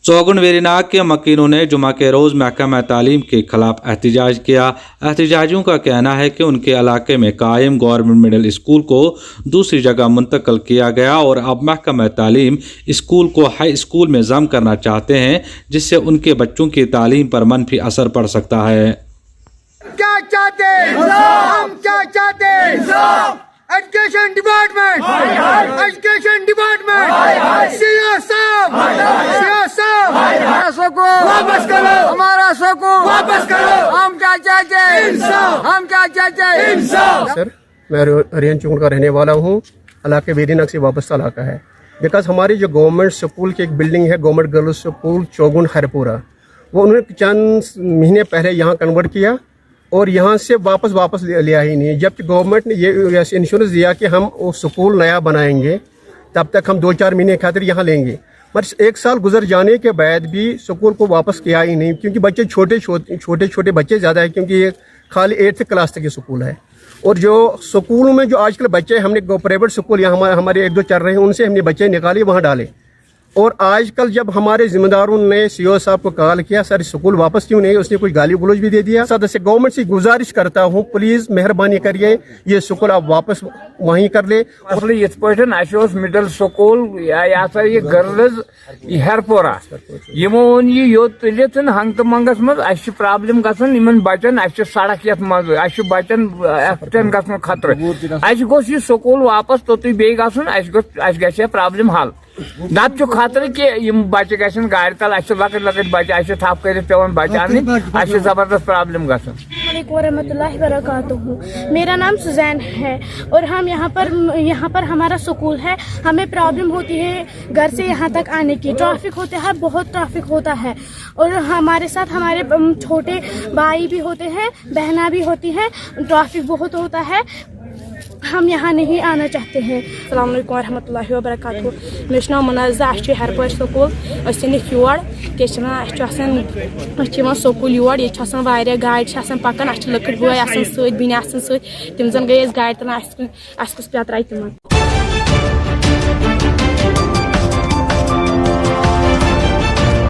चौगुन वेरीनाग के मकीनों ने जुमा के रोज़ महकमा तालीम के खिलाफ एहतजाज किया। एहतजाजियों का कहना है कि उनके इलाके में कायम गवर्नमेंट मिडिल स्कूल को दूसरी जगह मुंतकिल किया गया और अब महकमा तालीम स्कूल को हाई स्कूल में ज़म करना चाहते हैं, जिससे उनके बच्चों की तालीम पर मनफी असर पड़ सकता है। क्या चाहते हम क्या चाहते एजुकेशन डिपार्टमेंट हमारा सुकून वापस करो, हमारा सुकून वापस करो। हम क्या चाहते हम क्या चाहते सर, मैं रियान चौगुन का रहने वाला हूँ। इलाके वेरीनाग से वापस इलाका है। बिकॉज हमारी जो गवर्नमेंट स्कूल की एक बिल्डिंग है, गवर्नमेंट गर्ल्स स्कूल चौगुन हरपुरा, वो उन्होंने चंद महीने पहले यहाँ कन्वर्ट किया और यहाँ से वापस लिया ही नहीं। जब गवर्नमेंट ने ये इंश्योरेंस दिया कि हम वो स्कूल नया बनाएंगे, तब तक हम 2-4 महीने खातिर यहाँ लेंगे, पर 1 साल गुजर जाने के बाद भी स्कूल को वापस किया ही नहीं, क्योंकि बच्चे छोटे बच्चे ज़्यादा है, क्योंकि ये खाली 8th क्लास तक की स्कूल है। और जो स्कूलों में जो आजकल बच्चे, हमने प्राइवेट स्कूल यहाँ हमारे 1-2 चल रहे हैं, उनसे हमने बच्चे निकाले वहाँ डाले। और आजकल जब हमारे जिम्मेदारों ने सीओ साहब को कॉल किया, सर स्कूल वापस क्यों नहीं, उसने कुछ गाली गलौज भी दे दिया। सदस्य गवर्नमेंट से गुजारिश करता हूँ, प्लीज मेहरबानी करिए ये स्कूल आप वापस वहीं कर ले। मिडल स्कूल ये गर्ल्स हरपोरा यमो वोन ये योत तुलित हंग तो मंगस मज प्रॉब्लम गसन बचन सड़क ये बचन एक्सीडेंट गसन खतर गोस ये स्कूल वापस तोत बे गसन प्रॉब्लम हल। नत खतर कि बच्चे गन गाड़ तल लकट लकट बच्चे थप कर पे बचाने जबरदस्त प्रॉब्लम वरहमतुल्लाहि वबरकातुहू। मेरा नाम सुजैन है और हम यहाँ पर हमारा स्कूल है। हमें प्रॉब्लम होती है घर से यहाँ तक आने की। ट्रैफिक होता है, बहुत ट्रैफिक होता है और हमारे साथ हमारे छोटे भाई भी होते हैं, बहना भी होती हैं, ट्रैफिक बहुत होता है। हम यहाँ नहीं आना चाहते हैं। अस्सलाम वालेकुम रहमतुल्लाहि व बरकातहू। मेरा नाम मुनाज़ा हरपुर स्कूल योर क्या स्कूल योर ये गाड़ पकान लकड़ बॉय सत बिन सत तम जन गई गाड़ तल कस पे त्राई तम।